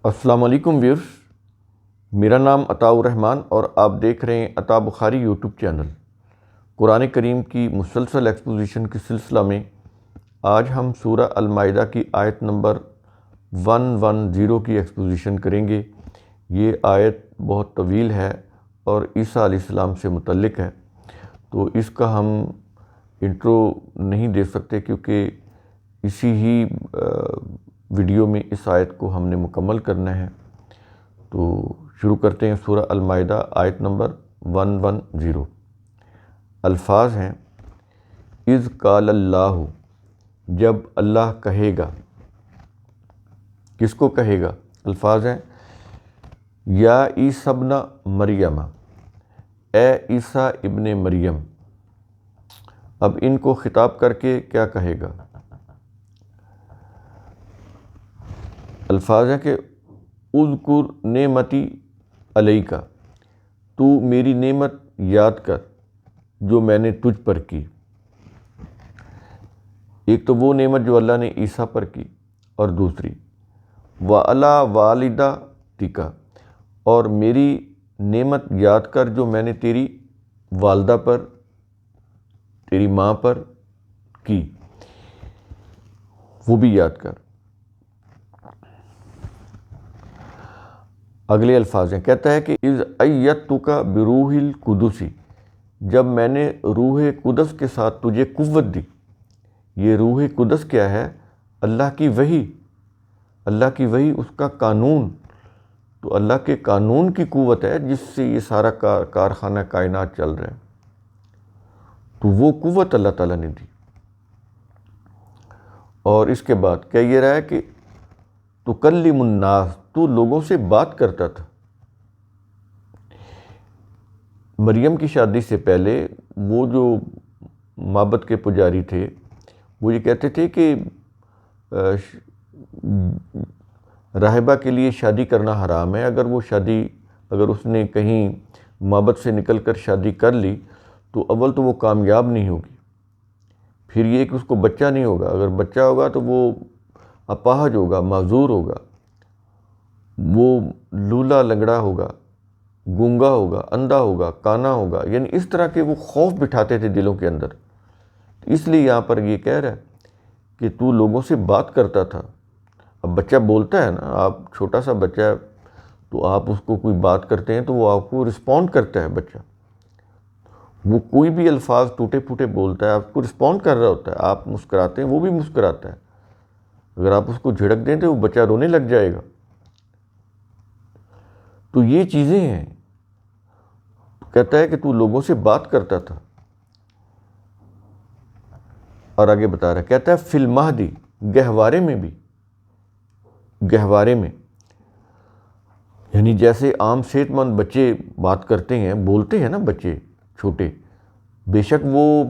السلام علیکم ویورز، میرا نام عطاء الرحمن اور آپ دیکھ رہے ہیں عطاء بخاری یوٹیوب چینل۔ قرآن کریم کی مسلسل ایکسپوزیشن کے سلسلہ میں آج ہم سورہ المائدہ کی آیت نمبر 110 کی ایکسپوزیشن کریں گے۔ یہ آیت بہت طویل ہے اور عیسیٰ علیہ السلام سے متعلق ہے، تو اس کا ہم انٹرو نہیں دے سکتے کیونکہ اسی ہی ویڈیو میں اس آیت کو ہم نے مکمل کرنا ہے۔ تو شروع کرتے ہیں سورہ المائدہ آیت نمبر 110۔ الفاظ ہیں: اذ قال اللہ، جب اللہ کہے گا۔ کس کو کہے گا؟ الفاظ ہیں: یا عیسیٰ ابن مریم، اے عیسیٰ ابن مریم۔ اب ان کو خطاب کر کے کیا کہے گا؟ الفاظ ہیں کہ اذکر نعمتی علیک، تو میری نعمت یاد کر جو میں نے تجھ پر کی۔ ایک تو وہ نعمت جو اللہ نے عیسیٰ پر کی، اور دوسری وَعَلَىٰ وَالِدَتِکَ، اور میری نعمت یاد کر جو میں نے تیری والدہ پر، تیری ماں پر کی، وہ بھی یاد کر۔ اگلے الفاظ ہیں، کہتا ہے کہ اذ ایدتک بروح القدس، جب میں نے روح قدس کے ساتھ تجھے قوت دی۔ یہ روح قدس کیا ہے؟ اللہ کی وحی، اللہ کی وحی، اس کا قانون۔ تو اللہ کے قانون کی قوت ہے جس سے یہ سارا کارخانہ کائنات چل رہا ہے، تو وہ قوت اللہ تعالیٰ نے دی۔ اور اس کے بعد کیا یہ رہا ہے کہ تکلم الناس، تو لوگوں سے بات کرتا تھا۔ مریم کی شادی سے پہلے وہ جو معبد کے پجاری تھے وہ یہ کہتے تھے کہ راہبہ کے لیے شادی کرنا حرام ہے۔ اگر اس نے کہیں معبد سے نکل کر شادی کر لی تو اول تو وہ کامیاب نہیں ہوگی، پھر یہ کہ اس کو بچہ نہیں ہوگا، اگر بچہ ہوگا تو وہ اپاہج ہوگا، معذور ہوگا، وہ لولا لنگڑا ہوگا، گونگا ہوگا، اندھا ہوگا، کانا ہوگا، یعنی اس طرح کے وہ خوف بٹھاتے تھے دلوں کے اندر۔ اس لیے یہاں پر یہ کہہ رہا ہے کہ تو لوگوں سے بات کرتا تھا۔ اب بچہ بولتا ہے نا، آپ چھوٹا سا بچہ ہے تو آپ اس کو کوئی بات کرتے ہیں تو وہ آپ کو رسپونڈ کرتا ہے۔ بچہ وہ کوئی بھی الفاظ ٹوٹے پھوٹے بولتا ہے، آپ کو رسپونڈ کر رہا ہوتا ہے، آپ مسکراتے ہیں وہ بھی مسکراتا ہے۔ اگر آپ اس کو جھڑک دیں تو وہ بچہ رونے لگ جائے گا۔ تو یہ چیزیں ہیں۔ کہتا ہے کہ تو لوگوں سے بات کرتا تھا، اور آگے بتا رہا ہے، کہتا ہے فی المہدی، گہوارے میں بھی، گہوارے میں، یعنی جیسے عام صحت مند بچے بات کرتے ہیں، بولتے ہیں نا بچے چھوٹے، بے شک وہ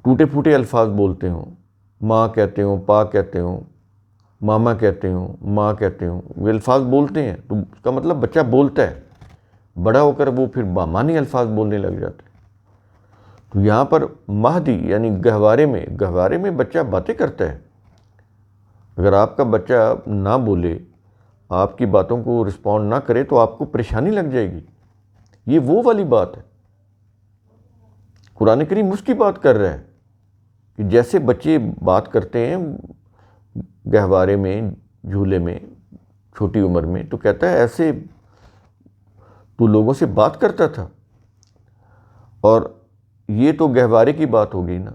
ٹوٹے پھوٹے الفاظ بولتے ہوں، ماں کہتے ہوں، پا کہتے ہوں، ماما کہتے ہوں، ماں کہتے ہوں، وہ الفاظ بولتے ہیں، تو اس کا مطلب بچہ بولتا ہے۔ بڑا ہو کر وہ پھر بامانی الفاظ بولنے لگ جاتے ہیں۔ تو یہاں پر مہدی یعنی گہوارے میں بچہ باتیں کرتا ہے۔ اگر آپ کا بچہ نہ بولے، آپ کی باتوں کو رسپونڈ نہ کرے تو آپ کو پریشانی لگ جائے گی۔ یہ وہ والی بات ہے، قرآن کریم اس کی بات کر رہا ہے کہ جیسے بچے بات کرتے ہیں گہوارے میں، جھولے میں، چھوٹی عمر میں، تو کہتا ہے ایسے تو لوگوں سے بات کرتا تھا۔ اور یہ تو گہوارے کی بات ہو گئی نا،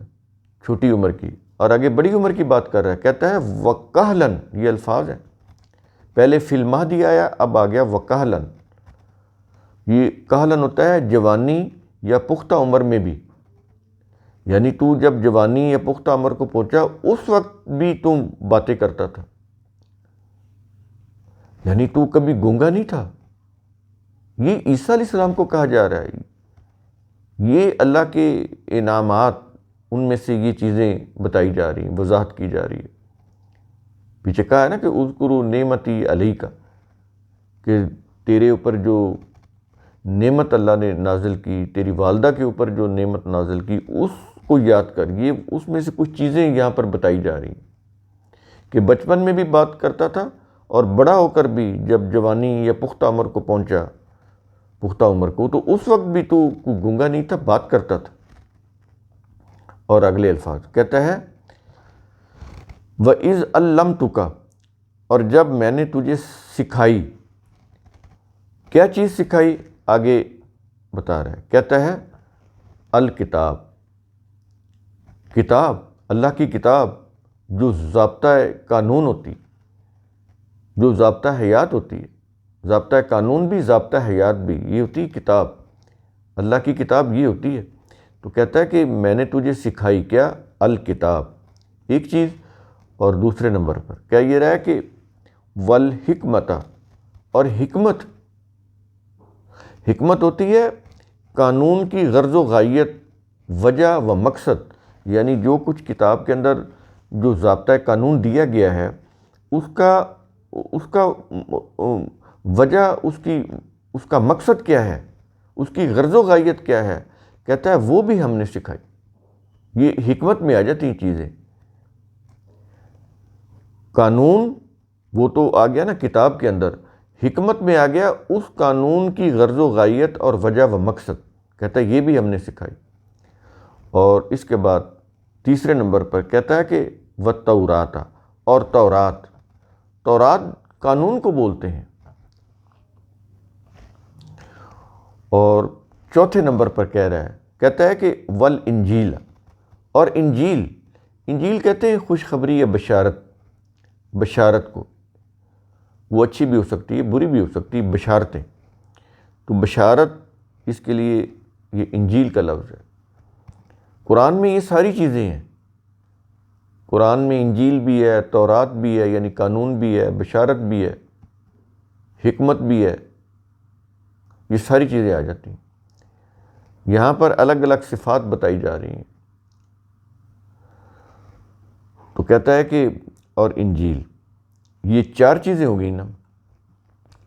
چھوٹی عمر کی، اور آگے بڑی عمر کی بات کر رہا ہے۔ کہتا ہے وَقَہْلًا، یہ الفاظ ہیں، پہلے فی المہدی آیا، اب آ گیا وَقَہْلًا۔ یہ کہلن ہوتا ہے جوانی یا پختہ عمر میں بھی، یعنی تو جب جوانی یا پختہ عمر کو پہنچا اس وقت بھی تم باتیں کرتا تھا، یعنی تو کبھی گونگا نہیں تھا۔ یہ عیسیٰ علیہ السلام کو کہا جا رہا ہے۔ یہ اللہ کے انعامات، ان میں سے یہ چیزیں بتائی جا رہی ہیں، وضاحت کی جا رہی ہے۔ پیچھے کہا ہے نا کہ اذکروا نعمتی علیک، کہ تیرے اوپر جو نعمت اللہ نے نازل کی، تیری والدہ کے اوپر جو نعمت نازل کی، اس کو یاد کر۔ یہ اس میں سے کچھ چیزیں یہاں پر بتائی جا رہی ہیں کہ بچپن میں بھی بات کرتا تھا اور بڑا ہو کر بھی جب جوانی یا پختہ عمر کو پہنچا، پختہ عمر کو، تو اس وقت بھی تو گونگا نہیں تھا، بات کرتا تھا۔ اور اگلے الفاظ کہتا ہے وَإِذْ عَلَّمْتُكَ، اور جب میں نے تجھے سکھائی۔ کیا چیز سکھائی؟ آگے بتا رہا ہے، کہتا ہے الکتاب، کتاب، اللہ کی کتاب جو ضابطۂ قانون ہوتی، جو ضابطہ حیات ہوتی ہے، ضابطہ قانون بھی ضابطہ حیات بھی، یہ ہوتی ہے کتاب، اللہ کی کتاب یہ ہوتی ہے۔ تو کہتا ہے کہ میں نے تجھے سکھائی کیا؟ الکتاب، ایک چیز۔ اور دوسرے نمبر پر کیا یہ رہا ہے کہ والحکمت، اور حکمت، حکمت ہوتی ہے قانون کی غرض و غایت، وجہ و مقصد، یعنی جو کچھ کتاب کے اندر جو ضابطۂ قانون دیا گیا ہے اس کا وجہ، اس کا مقصد کیا ہے، اس کی غرض و غایت کیا ہے، کہتا ہے وہ بھی ہم نے سکھائی۔ یہ حکمت میں آ جاتی ہیں چیزیں۔ قانون وہ تو آ گیا نا کتاب کے اندر، حکمت میں آ گیا اس قانون کی غرض و غایت اور وجہ و مقصد، کہتا ہے یہ بھی ہم نے سکھائی۔ اور اس کے بعد تیسرے نمبر پر کہتا ہے کہ والتورات، اور تورات، تورات قانون کو بولتے ہیں۔ اور چوتھے نمبر پر کہہ رہا ہے، کہتا ہے کہ والانجیل، اور انجیل، انجیل کہتے ہیں خوشخبری یا بشارت، بشارت کو، وہ اچھی بھی ہو سکتی ہے، بری بھی ہو سکتی ہے، بشارتیں، تو بشارت، اس کے لیے یہ انجیل کا لفظ ہے۔ قرآن میں یہ ساری چیزیں ہیں، قرآن میں انجیل بھی ہے، تورات بھی ہے یعنی قانون بھی ہے، بشارت بھی ہے، حکمت بھی ہے، یہ ساری چیزیں آ جاتی ہیں۔ یہاں پر الگ الگ صفات بتائی جا رہی ہیں۔ تو کہتا ہے کہ اور انجیل، یہ چار چیزیں ہو گئی نا۔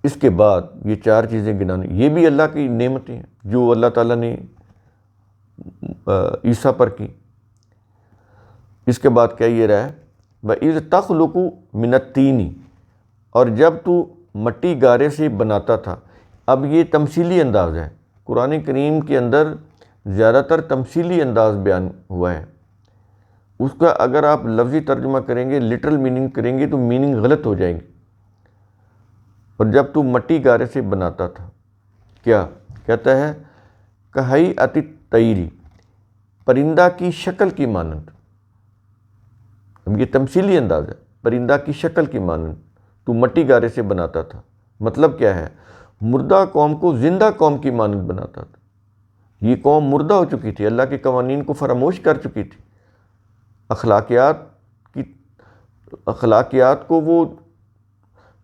اس کے بعد یہ چار چیزیں گنانے، یہ بھی اللہ کی نعمتیں ہیں جو اللہ تعالیٰ نے عیسیٰ پر کی۔ اس کے بعد کیا یہ رہا ہے وَإِذْ تَخْلُقُ مِنَ الطِّينِ، اور جب تو مٹی گارے سے بناتا تھا۔ اب یہ تمثیلی انداز ہے، قرآن کریم کے اندر زیادہ تر تمثیلی انداز بیان ہوا ہے۔ اس کا اگر آپ لفظی ترجمہ کریں گے، لٹرل میننگ کریں گے تو میننگ غلط ہو جائیں گے۔ اور جب تو مٹی گارے سے بناتا تھا، کیا کہتا ہے کہیئۃ الطیر، پرندہ کی شکل کی مانند۔ اب یہ تمثیلی انداز ہے، پرندہ کی شکل کی مانند تو مٹی گارے سے بناتا تھا، مطلب کیا ہے؟ مردہ قوم کو زندہ قوم کی مانند بناتا تھا۔ یہ قوم مردہ ہو چکی تھی، اللہ کے قوانین کو فراموش کر چکی تھی، اخلاقیات کو وہ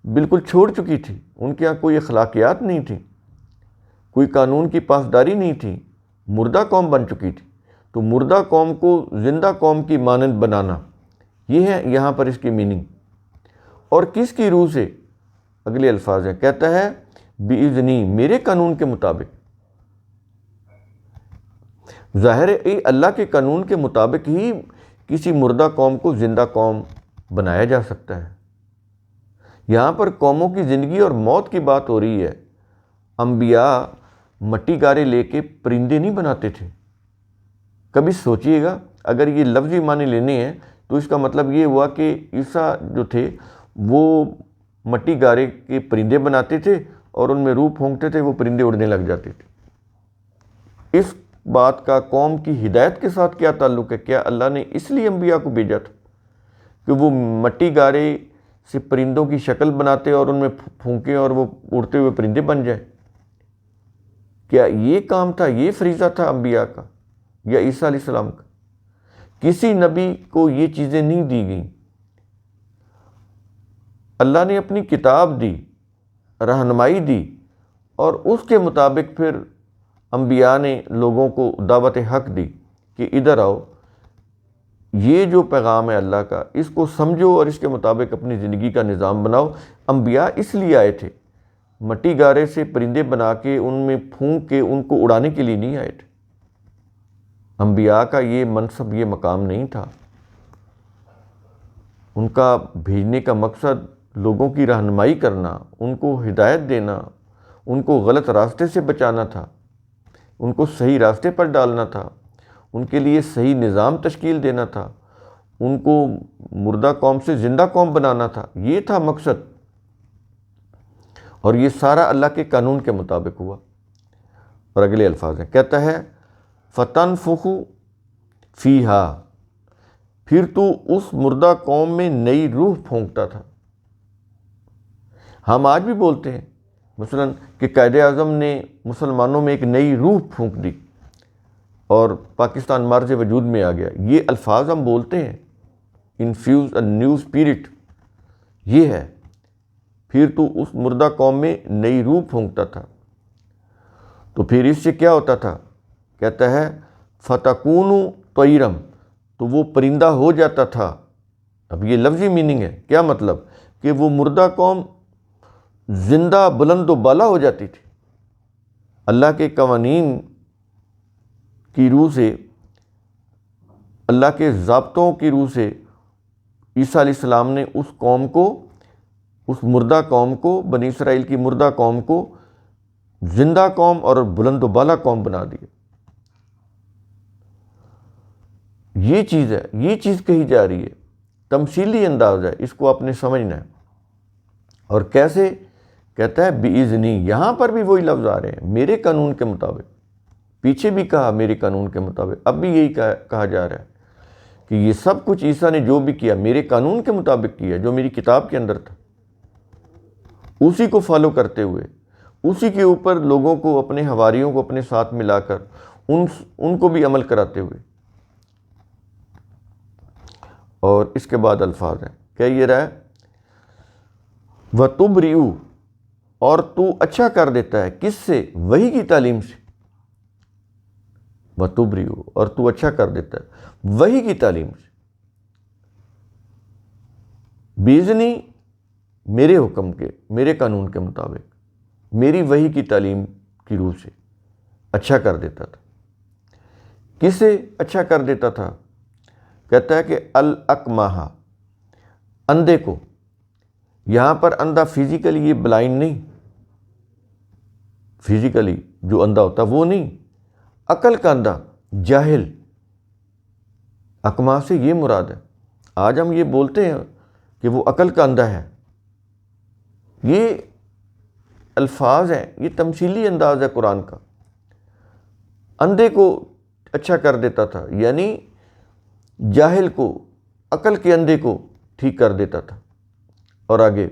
بالکل چھوڑ چکی تھی، ان کے یہاں کوئی اخلاقیات نہیں تھی، کوئی قانون کی پاسداری نہیں تھی، مردہ قوم بن چکی تھی۔ تو مردہ قوم کو زندہ قوم کی مانند بنانا، یہ ہے یہاں پر اس کی میننگ۔ اور کس کی روح سے؟ اگلے الفاظ ہیں، کہتا ہے بِإِذْنِی، میرے قانون کے مطابق۔ ظاہر ہے اللہ کے قانون کے مطابق ہی کسی مردہ قوم کو زندہ قوم بنایا جا سکتا ہے۔ یہاں پر قوموں کی زندگی اور موت کی بات ہو رہی ہے۔ انبیاء مٹی گارے لے کے پرندے نہیں بناتے تھے۔ کبھی سوچئے گا، اگر یہ لفظی معنی لینے ہیں تو اس کا مطلب یہ ہوا کہ عیسیٰ جو تھے وہ مٹی گارے کے پرندے بناتے تھے اور ان میں روح پھونکتے تھے، وہ پرندے اڑنے لگ جاتے تھے۔ اس بات کا قوم کی ہدایت کے ساتھ کیا تعلق ہے؟ کیا اللہ نے اس لیے انبیاء کو بھیجا تھا کہ وہ مٹی گارے سے پرندوں کی شکل بناتے اور ان میں پھونکیں اور وہ اڑتے ہوئے پرندے بن جائیں؟ کیا یہ کام تھا، یہ فریضہ تھا انبیاء کا یا عیسیٰ علیہ السلام کا؟ کسی نبی کو یہ چیزیں نہیں دی گئیں۔ اللہ نے اپنی کتاب دی، رہنمائی دی، اور اس کے مطابق پھر انبیاء نے لوگوں کو دعوت حق دی کہ ادھر آؤ، یہ جو پیغام ہے اللہ کا، اس کو سمجھو اور اس کے مطابق اپنی زندگی کا نظام بناؤ۔ انبیاء اس لیے آئے تھے، مٹی گارے سے پرندے بنا کے ان میں پھونک کے ان کو اڑانے کے لیے نہیں آئے تھے۔ انبیاء کا یہ منصب، یہ مقام نہیں تھا۔ ان کا بھیجنے کا مقصد لوگوں کی رہنمائی کرنا، ان کو ہدایت دینا، ان کو غلط راستے سے بچانا تھا، ان کو صحیح راستے پر ڈالنا تھا، ان کے لیے صحیح نظام تشکیل دینا تھا، ان کو مردہ قوم سے زندہ قوم بنانا تھا. یہ تھا مقصد، اور یہ سارا اللہ کے قانون کے مطابق ہوا. اور اگلے الفاظ ہیں، کہتا ہے فَتَنْفُخُ فِيهَا، پھر تو اس مردہ قوم میں نئی روح پھونکتا تھا. ہم آج بھی بولتے ہیں مثلاً کہ قائد اعظم نے مسلمانوں میں ایک نئی روح پھونک دی اور پاکستان مارز وجود میں آ گیا. یہ الفاظ ہم بولتے ہیں، انفیوز اے نیو اسپرٹ. یہ ہے پھر تو اس مردہ قوم میں نئی روح پھونکتا تھا. تو پھر اس سے کیا ہوتا تھا؟ کہتا ہے فَتَكُونُ طَيْرًا، تو وہ پرندہ ہو جاتا تھا. اب یہ لفظی میننگ ہے. کیا مطلب؟ کہ وہ مردہ قوم زندہ بلند و بالا ہو جاتی تھی. اللہ کے قوانین کی روح سے، اللہ کے ضابطوں کی روح سے عیسیٰ علیہ السلام نے اس قوم کو، اس مردہ قوم کو، بنی اسرائیل کی مردہ قوم کو زندہ قوم اور بلند و بالا قوم بنا دیا. یہ چیز ہے، یہ چیز کہی جا رہی ہے، تمثیلی انداز ہے، اس کو آپ نے سمجھنا ہے. اور کیسے؟ کہتا ہے بِإِذْنِی. یہاں پر بھی وہی لفظ آ رہے ہیں، میرے قانون کے مطابق. پیچھے بھی کہا میرے قانون کے مطابق، اب بھی یہی کہا جا رہا ہے کہ یہ سب کچھ عیسیٰ نے جو بھی کیا میرے قانون کے مطابق کیا، جو میری کتاب کے اندر تھا، اسی کو فالو کرتے ہوئے، اسی کے اوپر لوگوں کو، اپنے حواریوں کو اپنے ساتھ ملا کر ان کو بھی عمل کراتے ہوئے. اور اس کے بعد الفاظ ہیں، کہہ یہ رہا ہے وَتُبْرِئُ، اور تو اچھا کر دیتا ہے. کس سے؟ وحی کی تعلیم سے. وَتُبْرِئُ، اور تو اچھا کر دیتا ہے وحی کی تعلیم سے. بِإِذْنِی، میرے حکم کے، میرے قانون کے مطابق، میری وحی کی تعلیم کی روح سے اچھا کر دیتا تھا. کسے اچھا کر دیتا تھا؟ کہتا ہے کہ الاکمہ، اندھے کو. یہاں پر اندھا فزیکلی، یہ بلائنڈ نہیں، فزیکلی جو اندھا ہوتا وہ نہیں، عقل کا اندھا، جاہل. اکمہ سے یہ مراد ہے. آج ہم یہ بولتے ہیں کہ وہ عقل کا اندھا ہے. یہ الفاظ ہیں، یہ تمثیلی انداز ہے قرآن کا. اندھے کو اچھا کر دیتا تھا، یعنی جاہل کو، عقل کے اندھے کو ٹھیک کر دیتا تھا. اور آگے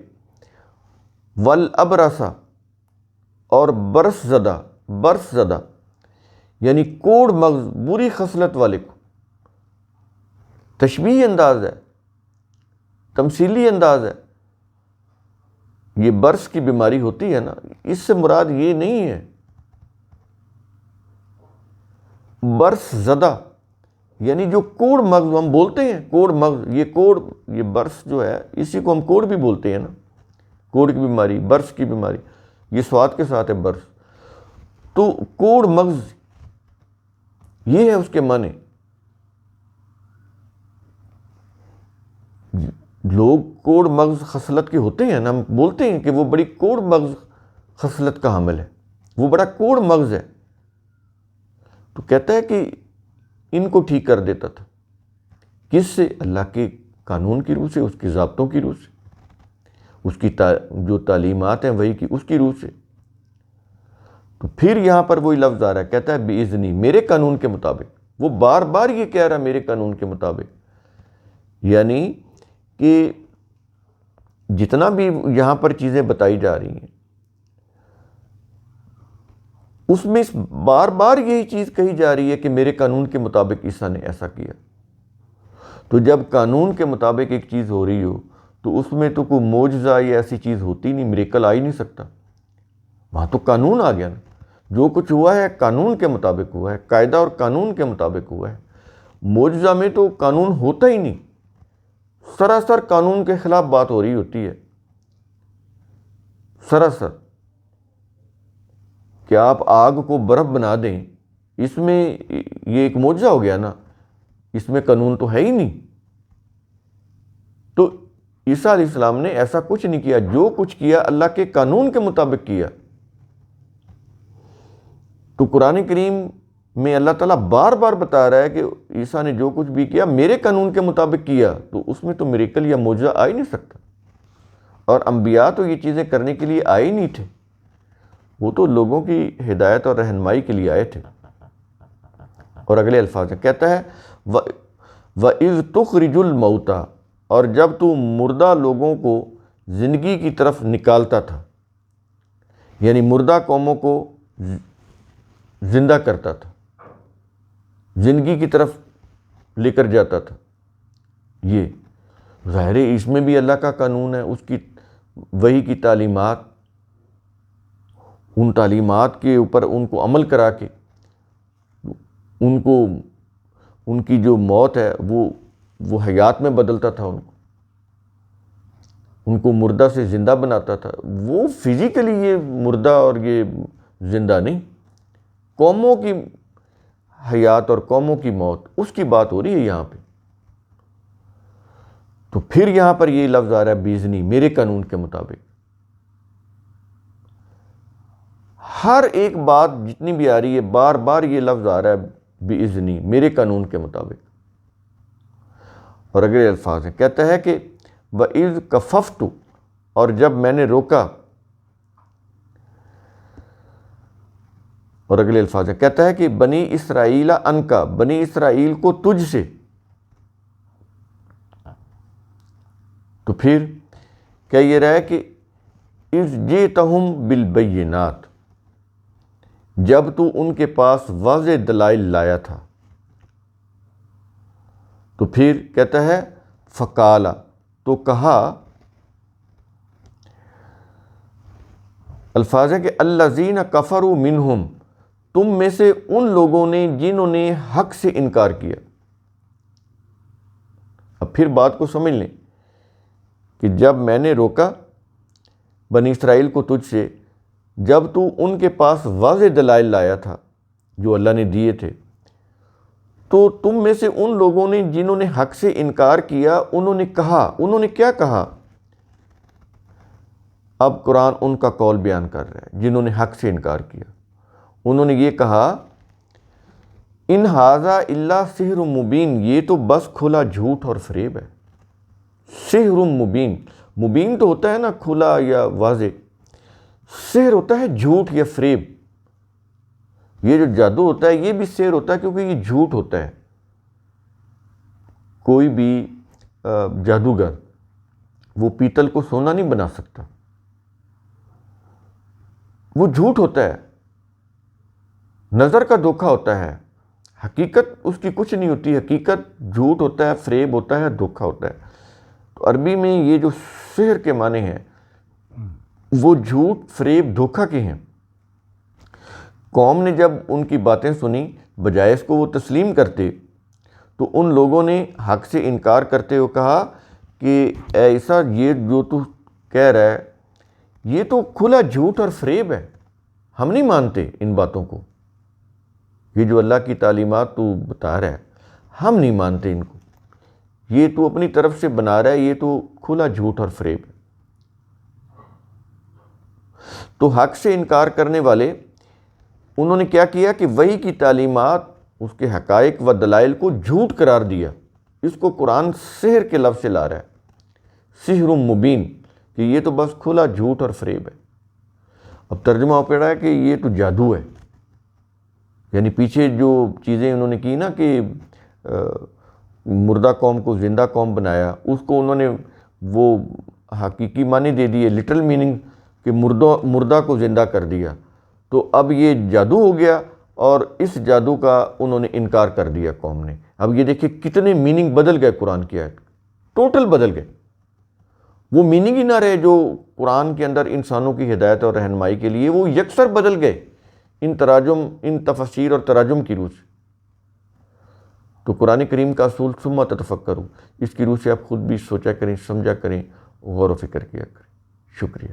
والابرص، اور برس زدہ، برس زدہ یعنی کوڑ مغز، بری خصلت والے کو. تشبیہ انداز ہے، تمثیلی انداز ہے. یہ برس کی بیماری ہوتی ہے نا، اس سے مراد یہ نہیں ہے. برس زدہ یعنی جو کوڑ مغز ہم بولتے ہیں، کوڑ مغز، یہ کوڑ، یہ برس جو ہے اسی کو ہم کوڑ بھی بولتے ہیں نا. کوڑ کی بیماری، برس کی بیماری، یہ سواد کے ساتھ ہے برس. تو کوڑ مغز یہ ہے اس کے معنی. لوگ کوڑ مغز خصلت کے ہوتے ہیں نا، ہم بولتے ہیں کہ وہ بڑی کوڑ مغز خصلت کا حامل ہے، وہ بڑا کوڑ مغز ہے. تو کہتا ہے کہ ان کو ٹھیک کر دیتا تھا. کس سے؟ اللہ کے قانون کی روح سے، اس کے ضابطوں کی روح سے، اس کی جو تعلیمات ہیں وہی کی، اس کی روح سے. تو پھر یہاں پر وہی لفظ آ رہا ہے، کہتا ہے بِإِذْنِی، میرے قانون کے مطابق. وہ بار بار یہ کہہ رہا ہے میرے قانون کے مطابق، یعنی کہ جتنا بھی یہاں پر چیزیں بتائی جا رہی ہیں اس میں بار بار یہی چیز کہی جا رہی ہے کہ میرے قانون کے مطابق عیسیٰ نے ایسا کیا. تو جب قانون کے مطابق ایک چیز ہو رہی ہو تو اس میں تو کوئی معجزہ یا ایسی چیز ہوتی نہیں، میریکل آ ہی نہیں سکتا. وہاں تو قانون آ گیا نا. جو کچھ ہوا ہے قانون کے مطابق ہوا ہے، قاعدہ اور قانون کے مطابق ہوا ہے. معجزہ میں تو قانون ہوتا ہی نہیں، سراسر قانون کے خلاف بات ہو رہی ہوتی ہے. سراسر کہ آپ آگ کو برف بنا دیں، اس میں یہ ایک معجزہ ہو گیا نا، اس میں قانون تو ہے ہی نہیں. تو عیسیٰ علیہ السلام نے ایسا کچھ نہیں کیا، جو کچھ کیا اللہ کے قانون کے مطابق کیا۔ تو قرآن کریم میں اللہ تعالیٰ بار بار بتا رہا ہے کہ عیسیٰ نے جو کچھ بھی کیا میرے قانون کے مطابق کیا، تو اس میں تو میریکل یا معجزہ آ ہی نہیں سکتا۔ اور انبیاء تو یہ چیزیں کرنے کے لیے آئے ہی نہیں تھے، وہ تو لوگوں کی ہدایت اور رہنمائی کے لیے آئے تھے۔ اور اگلے الفاظ میں کہتا ہے وَإِذْ تُخْرِجُ الْمَوْتَى، اور جب تو مردہ لوگوں کو زندگی کی طرف نکالتا تھا، یعنی مردہ قوموں کو زندہ کرتا تھا، زندگی کی طرف لے کر جاتا تھا۔ یہ ظاہر ہے اس میں بھی اللہ کا قانون ہے، اس کی وحی کی تعلیمات، ان تعلیمات کے اوپر ان کو عمل کرا کے ان کی جو موت ہے وہ حیات میں بدلتا تھا، ان کو مردہ سے زندہ بناتا تھا۔ وہ فزیکلی یہ مردہ اور یہ زندہ نہیں، قوموں کی حیات اور قوموں کی موت، اس کی بات ہو رہی ہے یہاں پہ۔ تو پھر یہاں پر یہ لفظ آ رہا ہے بیزنی، میرے قانون کے مطابق۔ ہر ایک بات جتنی بھی آ رہی ہے بار بار یہ لفظ آ رہا ہے باذنی، میرے قانون کے مطابق۔ اور اگلے الفاظ ہیں، کہتا ہے کہ وَإِذْ كَفَفْتُ، اور جب میں نے روکا، اور اگلے الفاظ ہیں، کہتا ہے کہ بنی اسرائیل عنک، بنی اسرائیل کو تجھ سے۔ تو پھر کیا یہ رہا ہے کہ اذ جئتہم بالبینات، جب تو ان کے پاس واضح دلائل لایا تھا۔ تو پھر کہتا ہے فقالا، تو کہا، الفاظ ہے کہ الذین کفروا منہم، تم میں سے ان لوگوں نے جنہوں نے حق سے انکار کیا۔ اب پھر بات کو سمجھ لیں کہ جب میں نے روکا بنی اسرائیل کو تجھ سے، جب تو ان کے پاس واضح دلائل لایا تھا جو اللہ نے دیے تھے، تو تم میں سے ان لوگوں نے جنہوں نے حق سے انکار کیا، انہوں نے کہا، انہوں نے کیا کہا؟ اب قرآن ان کا قول بیان کر رہا ہے جنہوں نے حق سے انکار کیا۔ انہوں نے یہ کہا ان ھذا الا سحر مبین، یہ تو بس کھلا جھوٹ اور فریب ہے۔ سحر مبین، مبین تو ہوتا ہے نا کھلا یا واضح، سحر ہوتا ہے جھوٹ یا فریب۔ یہ جو جادو ہوتا ہے یہ بھی سحر ہوتا ہے کیونکہ یہ جھوٹ ہوتا ہے۔ کوئی بھی جادوگر وہ پیتل کو سونا نہیں بنا سکتا، وہ جھوٹ ہوتا ہے، نظر کا دھوکہ ہوتا ہے، حقیقت اس کی کچھ نہیں ہوتی، حقیقت جھوٹ ہوتا ہے، فریب ہوتا ہے، دھوکہ ہوتا ہے۔ تو عربی میں یہ جو سحر کے معنی ہیں وہ جھوٹ، فریب، دھوکہ کے ہیں۔ قوم نے جب ان کی باتیں سنی، بجائے اس کو وہ تسلیم کرتے، تو ان لوگوں نے حق سے انکار کرتے ہوئے کہا کہ اے عیسیٰ، یہ جو تو کہہ رہا ہے یہ تو کھلا جھوٹ اور فریب ہے، ہم نہیں مانتے ان باتوں کو، یہ جو اللہ کی تعلیمات تو بتا رہا ہے ہم نہیں مانتے ان کو، یہ تو اپنی طرف سے بنا رہا ہے، یہ تو کھلا جھوٹ اور فریب ہے۔ تو حق سے انکار کرنے والے انہوں نے کیا کیا کہ وحی کی تعلیمات، اس کے حقائق و دلائل کو جھوٹ قرار دیا۔ اس کو قرآن سحر کے لفظ سے لا رہا ہے، سحر مبین، کہ یہ تو بس کھلا جھوٹ اور فریب ہے۔ اب ترجمہ ہو پڑا ہے کہ یہ تو جادو ہے، یعنی پیچھے جو چیزیں انہوں نے کی نا کہ مردہ قوم کو زندہ قوم بنایا، اس کو انہوں نے وہ حقیقی معنی دے دیے، لٹل میننگ، کہ مردہ کو زندہ کر دیا۔ تو اب یہ جادو ہو گیا، اور اس جادو کا انہوں نے انکار کر دیا قوم نے۔ اب یہ دیکھیں کتنے میننگ بدل گئے قرآن کی آیت، ٹوٹل بدل گئے، وہ میننگ ہی نہ رہے جو قرآن کے اندر انسانوں کی ہدایت اور رہنمائی کے لیے، وہ یکسر بدل گئے ان تراجم، ان تفسیر اور تراجم کی روح سے۔ تو قرآن کریم کا اصول ثم تتفکروا، اس کی روح سے آپ خود بھی سوچا کریں، سمجھا کریں، غور و فکر کیا کریں۔ شکریہ۔